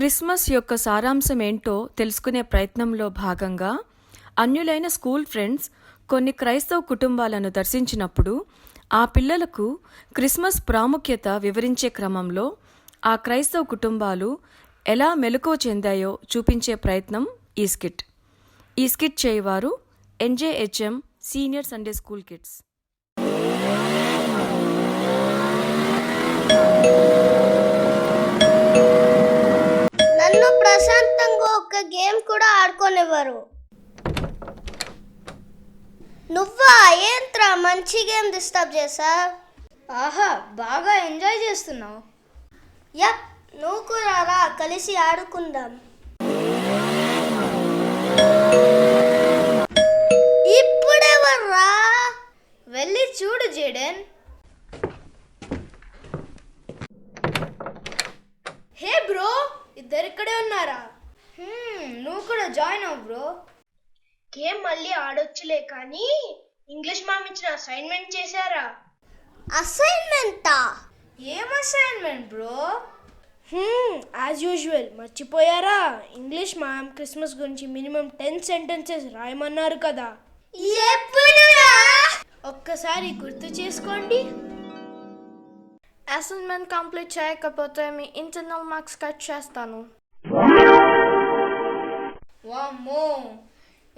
Christmas యొక్క సారాంశం ఏంటో తెలుసుకునే ప్రయత్నంలో భాగంగా అన్యులైన స్కూల్ ఫ్రెండ్స్ కొన్ని క్రైస్తవ కుటుంబాలను దర్శించినప్పుడు ఆ పిల్లలకు క్రిస్మస్ ప్రాముఖ్యత వివరించే క్రమంలో ఆ క్రైస్తవ కుటుంబాలు ఎలా మెలకువ చెందాయో చూపించే ప్రయత్నం ఈ స్కిట్ చేయవారు ఎన్జేహెచ్ఎం సీనియర్ సండే స్కూల్ కిడ్స్. నన్ను ప్రశాంతంగా ఒక గేమ్ కూడా ఆడుకోనివ్వరు. నువ్వా ఏంట్రా మంచి గేమ్ డిస్టర్బ్ చేసా? ఆహా, బాగా ఎంజాయ్ చేస్తున్నావు. యప్, నువ్వు కూడా రా, కలిసి ఆడుకుందాం. ఇప్పుడెవర్రా? వెళ్ళి చూడు జేడెన్. హే బ్రో, ఇద్దరు ఇక్కడే ఉన్నారా? నువ్వు కూడా జాయిన్ అవ్వు బ్రో. గేమ్ మళ్ళీ ఆడొచ్చులే, కానీ ఇంగ్లీష్ మామ్ ఇచ్చిన అసైన్మెంట్ చేశారా? అసైన్మెంటా? ఏం అసైన్మెంట్ బ్రో? యాజ్ యూజువల్ మర్చిపోయారా? ఇంగ్లీష్ మ్యామ్ క్రిస్మస్ గురించి మినిమం 10 సెంటెన్సెస్ రాయమన్నారు కదా. ఎప్పుడురా? ఒక్కసారి గుర్తు చేసుకోండి. అసైన్మెంట్ కంప్లీట్ చేయకపోతే మీ ఇంటర్నల్ మార్క్స్ కట్ చేస్తాను. వామ్మో,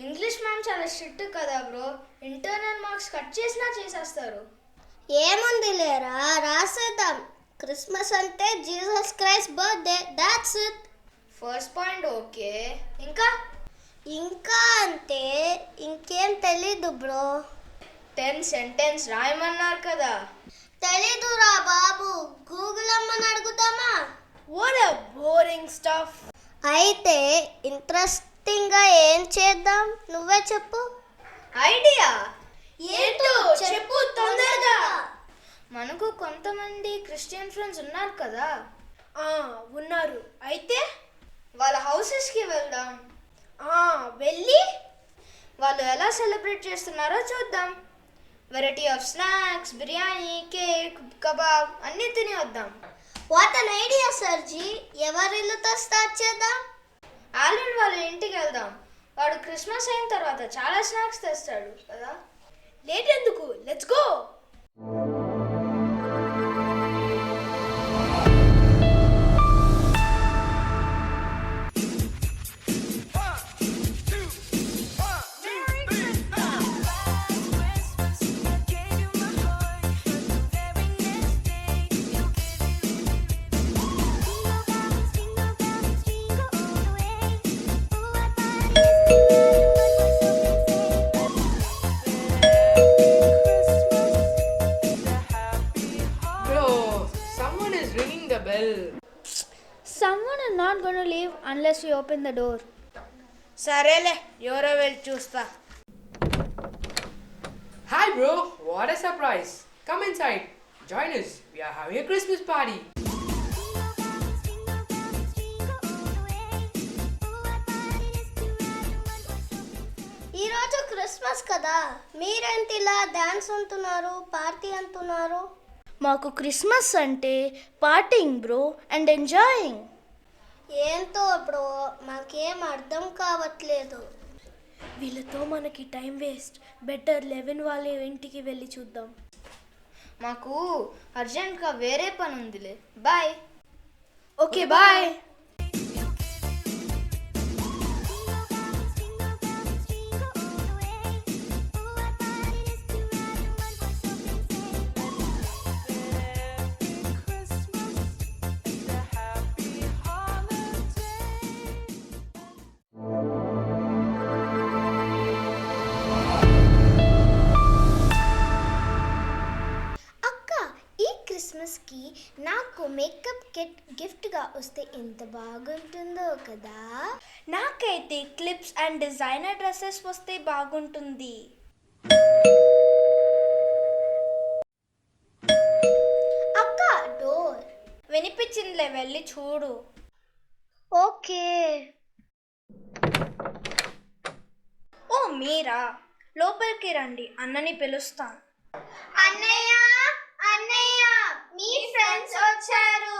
ఇంగ్లీష్ మ్యామ్ చాలా స్ట్రిక్ట్ కదా బ్రో. ఇంటర్నల్ మార్క్స్ కట్ చేసినా చేసేస్తారు. ఏముంది లేరా, రాసేద్దాం. క్రిస్మస్ అంటే Jesus Christ birthday, that's it. First point okay. ఇంకా అంటే ఇంకేం తెలీదు బ్రో. 10 సెంటెన్స్ రాయమన్నారు కదా. తెలీదురా బాబు, గూగుల్ అమ్మని అడుగుదామా? What a boring stuff. అయితే ఇంట్రెస్టింగ్ గా ఏం చేద్దాం, నువ్వే చెప్పు. ఐడియా ఏంటో చెప్పు తొందరగా. మనకు కొంతమంది క్రిస్టియన్ ఫ్రెండ్స్ ఉన్నారు కదా. ఉన్నారు. అయితే వాళ్ళ హౌసెస్కి వెళ్దాం. వెళ్ళి వాళ్ళు ఎలా సెలబ్రేట్ చేస్తున్నారో చూద్దాం. Variety of snacks, biryani, cake, కబాబ్ అన్నీ తిని వద్దాం. వాట్ అన్ ఐడియా సర్జీ. ఎవరితో స్టార్ట్ చేద్దాం? ఆల్విన్ వాళ్ళ ఇంటికి వెళ్దాం. వాడు క్రిస్మస్ అయిన తర్వాత చాలా స్నాక్స్ తెస్తాడు కదా. లేట్ ఎందుకు, let's go. Someone is not going to leave unless we open the door. సరేలే, ఎవరో వెళ్ళి చూస్తా. Hi bro, what a surprise. Come inside. Join us. We are having a Christmas party. ఈరోజు క్రిస్మస్ కదా, మీరేంటి ఇలా డాన్స్ అంటున్నారు, పార్టీ అంటున్నారు? మాకు క్రిస్మస్ అంటే పార్టీయింగ్ బ్రో అండ్ ఎంజాయింగ్. ఏంటో బ్రో, మాకేం అర్థం కావట్లేదు. వీళ్ళతో మనకి టైం వేస్ట్. బెటర్ 11 వాళ్ళ ఇంటికి వెళ్ళి చూద్దాం. మాకు అర్జెంట్గా వేరే పని ఉందిలే. బాయ్. Okay bye. క్రిస్మస్కి నాకు మేకప్ కిట్ గిఫ్ట్గా వస్తే ఎంత బాగుంటుందో కదా. నాకైతే క్లిప్స్ అండ్ డిజైనర్ డ్రెస్సెస్ వస్తే బాగుంటుంది. అక్క, డోర్ వినిపించిందిలే, వెళ్ళి చూడు. ఓకే. ఓ మీరా, లోపలికి రండి, అన్నని పిలుస్తాను. అన్నయ్య, అన్నయ్య, మీ ఫ్రెండ్స్ వచ్చారు.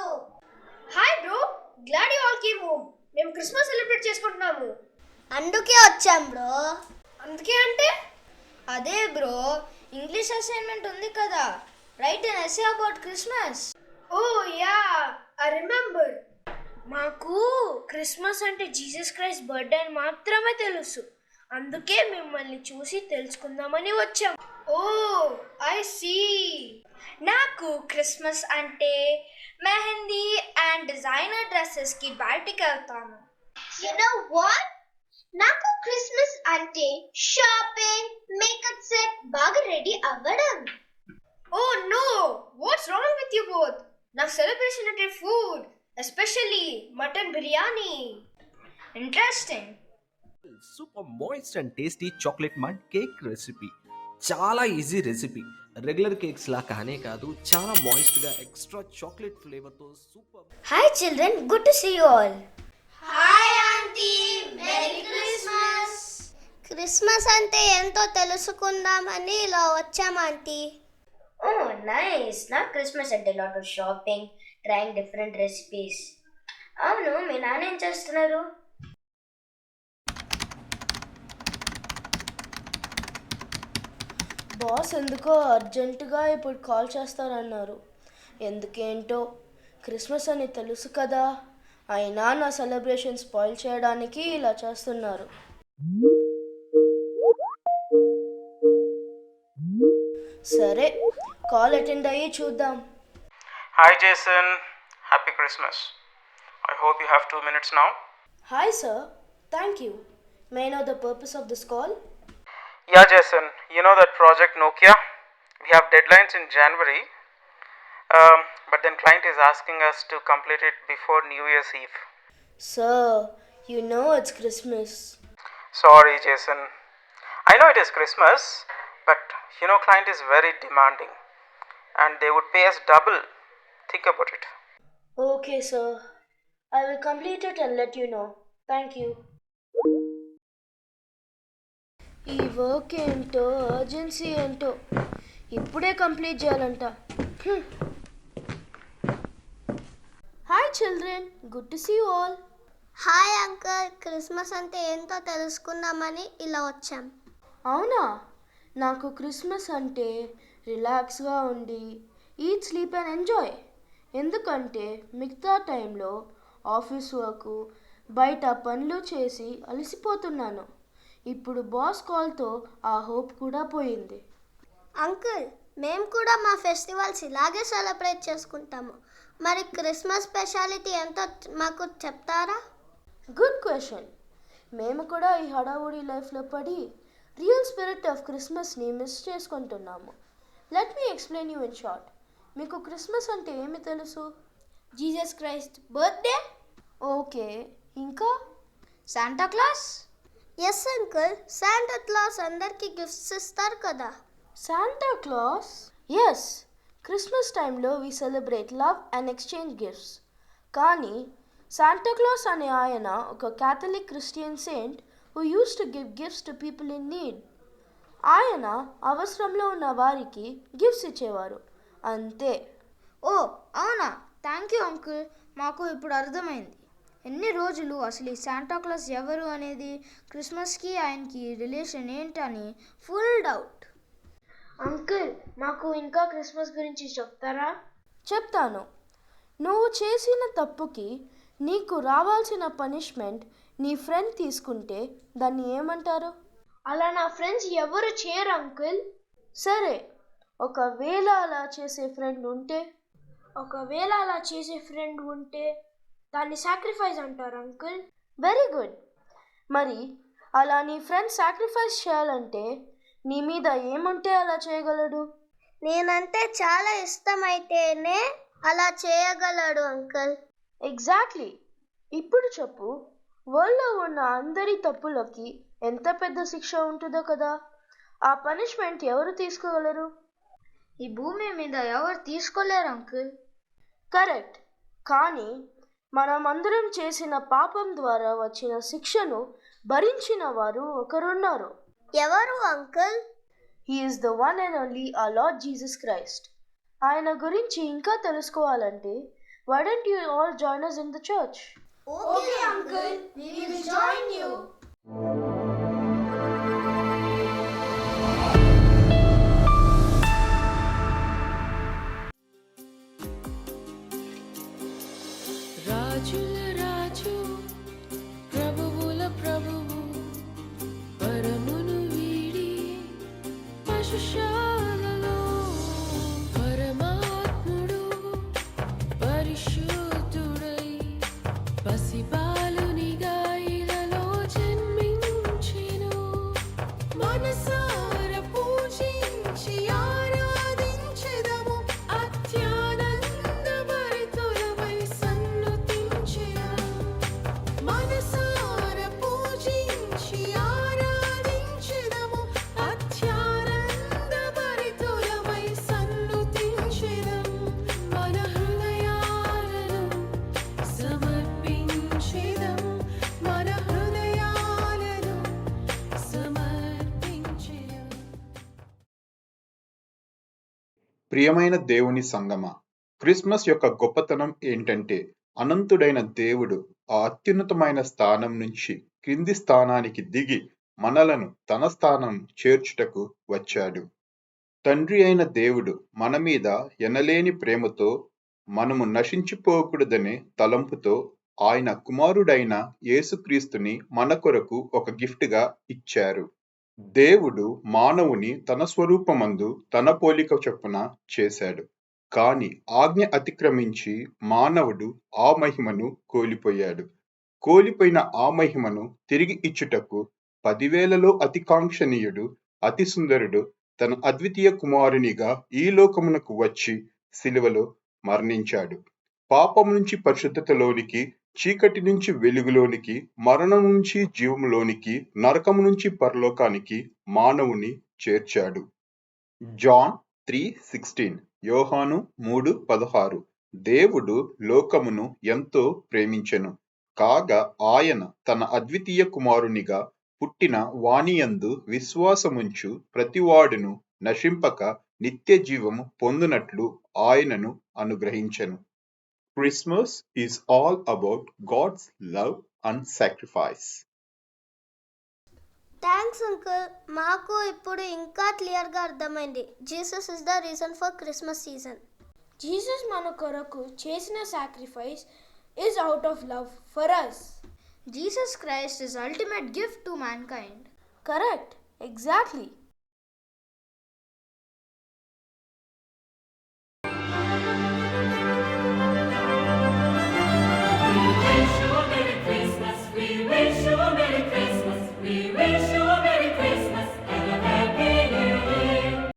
Hi bro, glad you all came home. మేము క్రిస్మస్ సెలబ్రేట్ చేసుకుంటున్నాము. అందుకే వచ్చాం బ్రో. అందుకే అంటే అదే బ్రో, ఇంగ్లీష్ అసైన్మెంట్ ఉంది కదా, write an essay about Christmas. Oh yeah, I remember. మాకు క్రిస్మస్ అంటే జీసస్ క్రైస్ట్ బర్త్డే అని మాత్రమే తెలుసు. అందుకే మిమ్మల్ని చూసి తెలుసుకుందామని వచ్చాం. Oh I see. నాకు క్రిస్మస్ అంటే మెహందీ అండ్ డిజైనర్ డ్రెస్సెస్కి బయటికి వెళ్తాను. You know what? నాకు క్రిస్మస్ అంటే షాపింగ్, మేకప్ సెట్, బాగా రెడీ అవ్వడం. Oh no, what's wrong with you both? నాకు సెలబ్రేషన్ అంటే food, especially mutton biryani. Interesting. Super moist and tasty chocolate mud cake recipe. చాలా ఈజీ రెసిపీ. రెగ్యులర్ కేక్స్ లా కానే కాదు, చాలా మాయిస్ట్గా ఎక్స్ట్రా చాక్లెట్ ఫ్లేవర్తో super. Hi children, good to see you all. Hi aunty, merry Christmas. Christmas అంటే ఏంటో తెలుసుకుందామని ఇలా వచ్చాం ఆంటీ. Oh nice. నా క్రిస్మస్ అంటే lot of shopping, trying different recipes. అవును, మీ నాన్న ఏం చేస్తున్నారు? బాస్ ఎందుకో అర్జెంటుగా ఇప్పుడు కాల్ చేస్తారన్నారు. ఎందుకేంటో, క్రిస్మస్ అని తెలుసు కదా, అయినా నా సెలబ్రేషన్ స్పాయిల్ చేయడానికి ఇలా చేస్తున్నారు. సరే, కాల్ అటెండ్ అయ్యి చూద్దాం. Hi Jason, happy Christmas. I hope you have 2 minutes now. Hi sir, thank you. May I know the purpose of this call? Yeah Jason, you know that project Nokia? We have deadlines in January, but then client is asking us to complete it before New Year's Eve. Sir, you know it's Christmas. Sorry Jason, I know it is Christmas, but you know client is very demanding and they would pay us double. Think about it. Okay sir, I will complete it and let you know. Thank you. ఈ work ఏంటో, urgency ఏంటో, ఇప్పుడే complete చేయాలంట. Hi children, good to see you all. Hi uncle, Christmas అంటే ఏంటో తెలుసుకుందామని ఇలా వచ్చాం. అవునా, నాకు క్రిస్మస్ అంటే రిలాక్స్గా ఉండి ఈట్, స్లీప్ అండ్ ఎంజాయ్. ఎందుకంటే మిగతా టైంలో ఆఫీస్ వర్క్, బయట పనులు చేసి అలసిపోతున్నాను. ఇప్పుడు బాస్ కాల్తో ఆ హోప్ కూడా పోయింది. అంకుల్, మేము కూడా మా ఫెస్టివల్స్ ఇలాగే సెలబ్రేట్ చేసుకుంటాము. మరి క్రిస్మస్ స్పెషాలిటీ ఎంతో మాకు చెప్తారా? Good question. మేము కూడా ఈ హడావుడి లైఫ్లో పడి రియల్ స్పిరిట్ ఆఫ్ క్రిస్మస్ని మిస్ చేసుకుంటున్నాము. Let me explain you in short. మీకు క్రిస్మస్ అంటే ఏమి తెలుసు? Jesus Christ birthday. ఓకే, ఇంకా? Santa Claus. Yes uncle, Santa Claus అందరికీ గిఫ్ట్స్ ఇస్తారు కదా. Santa Claus? ఎస్, క్రిస్మస్ టైంలో we celebrate love and exchange gifts. కానీ శాంటా క్లాస్ అనే ఆయన ఒక Catholic Christian saint who use to give gifts to people in need. ఆయన అవసరంలో ఉన్న వారికి గిఫ్ట్స్ ఇచ్చేవారు, అంతే. ఓ అవునా, థ్యాంక్ యూ అంకుల్, మాకు ఇప్పుడు అర్థమైంది. ఎన్ని రోజులు అసలు ఈ శాంటా క్లాస్ ఎవరు అనేది, క్రిస్మస్కి ఆయనకి రిలేషన్ ఏంటని ఫుల్ డౌట్. అంకుల్, మాకు ఇంకా క్రిస్మస్ గురించి చెప్తారా? చెప్తాను. నువ్వు చేసిన తప్పుకి నీకు రావాల్సిన పనిష్మెంట్ నీ ఫ్రెండ్ తీసుకుంటే దాన్ని ఏమంటారు? అలా నా ఫ్రెండ్స్ ఎవరు చేయరు అంకుల్. సరే, ఒకవేళ అలా చేసే ఫ్రెండ్ ఉంటే? ఒకవేళ అలా చేసే ఫ్రెండ్ ఉంటే దాన్ని సాక్రిఫైస్ అంటారు అంకుల్. Very good. మరి అలా నీ ఫ్రెండ్ సాక్రిఫైస్ చేయాలంటే నీ మీద ఏముంటే అలా చేయగలడు? నేనంటే చాలా ఇష్టమైతేనే అలా చేయగలడు అంకుల్. ఎగ్జాక్ట్లీ. ఇప్పుడు చెప్పు, వరల్డ్లో ఉన్న అందరి తప్పులకి ఎంత పెద్ద శిక్ష ఉంటుందో కదా. ఆ పనిష్మెంట్ ఎవరు తీసుకోగలరు? ఈ భూమి మీద ఎవరు తీసుకోలేరు అంకుల్. కరెక్ట్. కానీ మనమందరం చేసిన పాపం ద్వారా వచ్చిన శిక్షను భరించిన వారు ఒకరున్నారు. ఎవరు uncle? He is the one and only our Lord Jesus Christ. ఆయన గురించి ఇంకా తెలుసుకోవాలంటే why don't you all join us in the church? Okay, uncle. We will join you. రాజుల రాజు ప్రభువుల ప్రభువు పరమును వీడి పశుశాలలో పరమాత్ముడు పరిశుద్ధుడై పసిబాలునిగా ఇలలో జన్మించెను. మనసార పూజించి ఆరాధించెదము, అత్యానంద భరితులమై సన్నుతించెదము. మనసార పూజించి ఆరాధించెదము, అత్యానంద భరితులమై సన్నుతించెదము. మన హృదయాలను సమర్పించెదము, మన హృదయాలను సమర్పించెదము. ప్రియమైన దేవుని సంగమా, క్రిస్మస్ యొక్క గొప్పతనం ఏంటంటే అనంతుడైన దేవుడు ఆ అత్యున్నతమైన స్థానం నుంచి క్రింది స్థానానికి దిగి మనలను తన స్థానం చేర్చుటకు వచ్చాడు. తండ్రి అయిన దేవుడు మన మీద ఎనలేని ప్రేమతో మనము నశించిపోకూడదనే తలంపుతో ఆయన కుమారుడైన యేసుక్రీస్తుని మన కొరకు ఒక గిఫ్ట్గా ఇచ్చారు. దేవుడు మానవుని తన స్వరూపమందు తన పోలిక చొప్పున చేశాడు. కాని ఆజ్ఞ అతిక్రమించి మానవుడు ఆ మహిమను కోల్పోయాడు. కోల్పోయిన ఆ మహిమను తిరిగి ఇచ్చుటకు 10,000లో అతి కాంక్షణీయుడు, అతి సుందరుడు తన అద్వితీయ కుమారునిగా ఈ లోకమునకు వచ్చి సిలువలో మరణించాడు. పాపం నుంచి పరిశుద్ధతలోనికి, చీకటి నుంచి వెలుగులోనికి, మరణం నుంచి జీవములోనికి, నరకము నుంచి పరలోకానికి మానవుని చేర్చాడు. జాన్ 3:16, యోహాను 3:16. దేవుడు లోకమును ఎంతో ప్రేమించెను, కాగా ఆయన తన అద్వితీయ కుమారునిగా పుట్టిన వానియందు విశ్వాసముంచు ప్రతివాడును నశింపక నిత్య జీవము పొందునట్లు ఆయనను అనుగ్రహించెను. Christmas is all about God's love and sacrifice. Thanks uncle. మాకు ఇప్పుడు ఇంకా క్లియర్గా అర్థమైంది. Jesus is the reason for Christmas season. Jesus మన కొరకు చేసిన sacrifice is out of love for us. Jesus Christ is ultimate gift to mankind. Correct, exactly.